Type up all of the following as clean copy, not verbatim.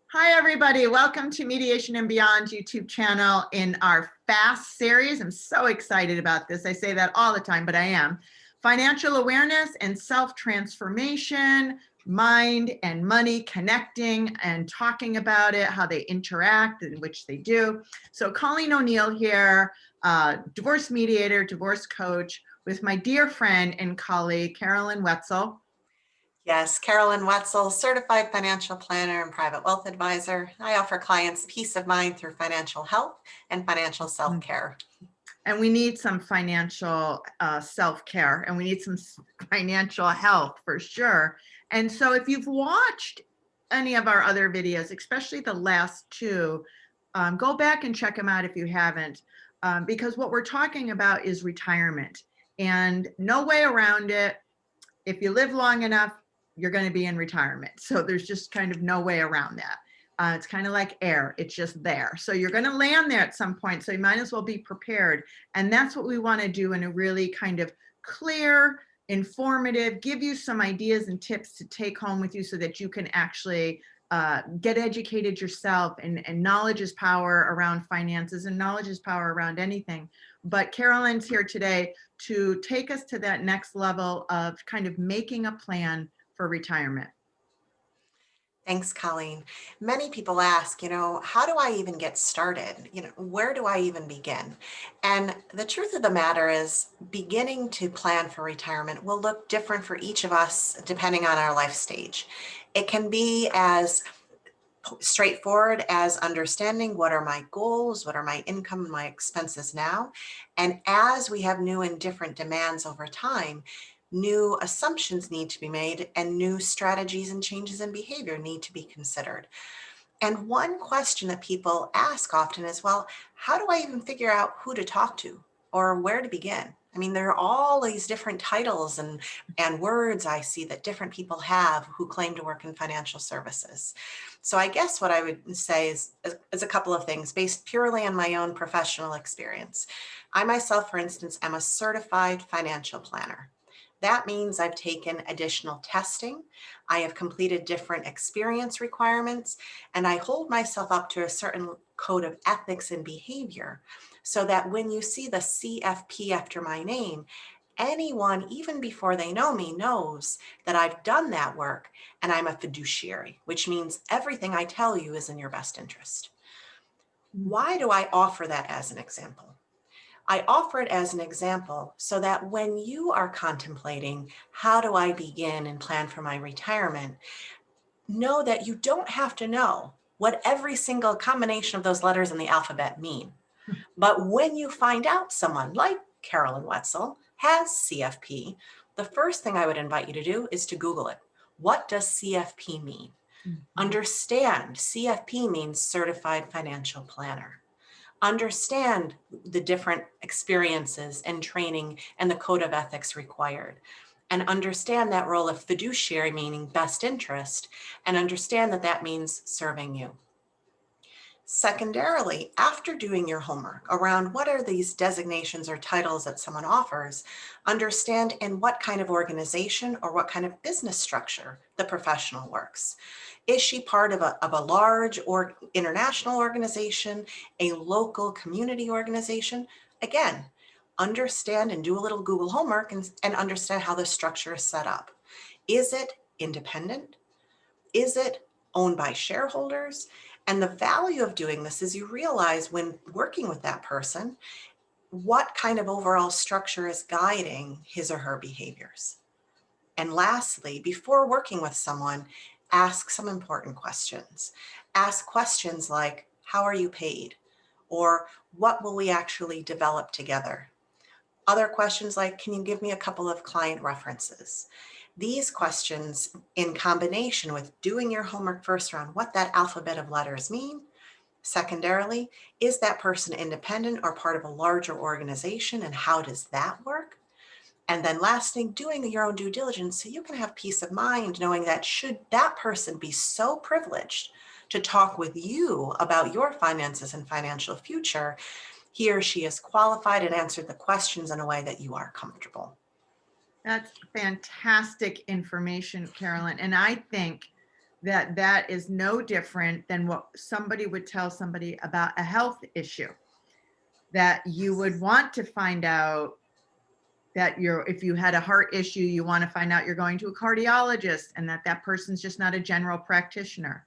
Hi, everybody. Welcome to Mediation and Beyond YouTube channel in our FAST series. I'm so excited about this. I say that all the time, but I am. Financial awareness and self-transformation, mind and money connecting and talking about it, how they interact and which they do. So Colleen O'Neill here, divorce mediator, divorce coach, with my dear friend and colleague, Carolyn Wetzel. Yes, Carolyn Wetzel, certified financial planner and private wealth advisor. I offer clients peace of mind through financial health and financial self-care. And we need some financial self-care, and we need some financial health for sure. And so if you've watched any of our other videos, especially the last two, go back and check them out if you haven't, because what we're talking about is retirement and no way around it. If you live long enough, you're going to be in retirement. So there's just kind of no way around that. It's kind of like air. It's just there. So you're going to land there at some point. So you might as well be prepared. And that's what we want to do in a really kind of clear, informative, give you some ideas and tips to take home with you so that you can actually get educated yourself. And knowledge is power around finances, and knowledge is power around anything. But Carolyn's here today to take us to that next level of kind of making a plan for retirement. Thanks, Colleen. Many people ask, how do I even get started? Where do I even begin? And the truth of the matter is, beginning to plan for retirement will look different for each of us depending on our life stage. It can be as straightforward as understanding what are my goals, what are my income and my expenses now. And as we have new and different demands over time, new assumptions need to be made and new strategies and changes in behavior need to be considered. And one question that people ask often is, well, how do I even figure out who to talk to or where to begin? I mean, there are all these different titles and words I see that different people have who claim to work in financial services. So I guess what I would say is a couple of things based purely on my own professional experience. I myself, for instance, am a certified financial planner. That means I've taken additional testing, I have completed different experience requirements, and I hold myself up to a certain code of ethics and behavior so that when you see the CFP after my name, anyone, even before they know me, knows that I've done that work and I'm a fiduciary, which means everything I tell you is in your best interest. Why do I offer that as an example? I offer it as an example so that when you are contemplating, how do I begin and plan for my retirement, know that you don't have to know what every single combination of those letters in the alphabet mean. But when you find out someone like Carolyn Wetzel has CFP, the first thing I would invite you to do is to Google it. What does CFP mean? Understand CFP means Certified Financial Planner. Understand the different experiences and training and the code of ethics required. And understand that role of fiduciary, meaning best interest, and understand that that means serving you. Secondarily, after doing your homework around what are these designations or titles that someone offers, understand in what kind of organization or what kind of business structure the professional works. Is she part of a large or international organization, a local community organization? Again, understand and do a little Google homework and understand how the structure is set up. Is it independent? Is it owned by shareholders? And the value of doing this is you realize when working with that person, what kind of overall structure is guiding his or her behaviors. And lastly, before working with someone, ask some important questions. Ask questions like, how are you paid? Or what will we actually develop together? Other questions like, can you give me a couple of client references? These questions, in combination with doing your homework first around what that alphabet of letters mean, secondarily, is that person independent or part of a larger organization, and how does that work? And then lastly, doing your own due diligence so you can have peace of mind knowing that should that person be so privileged to talk with you about your finances and financial future, he or she is qualified and answered the questions in a way that you are comfortable. That's fantastic information, Carolyn. And I think that is no different than what somebody would tell somebody about a health issue. That you would want to find out that if you had a heart issue, you want to find out you're going to a cardiologist and that person's just not a general practitioner.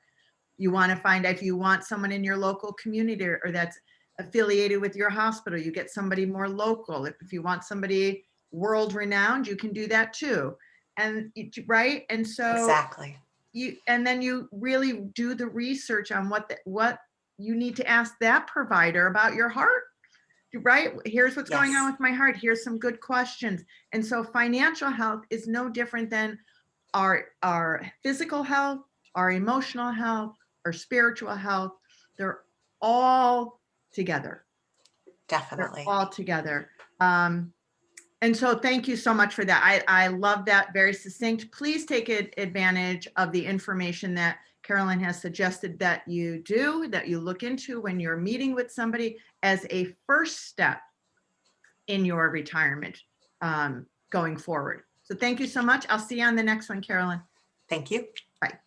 You want to find out if you want someone in your local community or that's affiliated with your hospital, you get somebody more local. If you want somebody world renowned, you can do that too. And right. And so Exactly. and then you really do the research on what you need to ask that provider about your heart. Right? Here's what's going on with my heart. Here's some good questions. And so financial health is no different than our physical health, our emotional health, our spiritual health. They're all together. Definitely. They're all together. And so thank you so much for that. I love that, very succinct. Please take advantage of the information that Carolyn has suggested that you look into when you're meeting with somebody as a first step in your retirement going forward. So thank you so much. I'll see you on the next one, Carolyn. Thank you. Bye.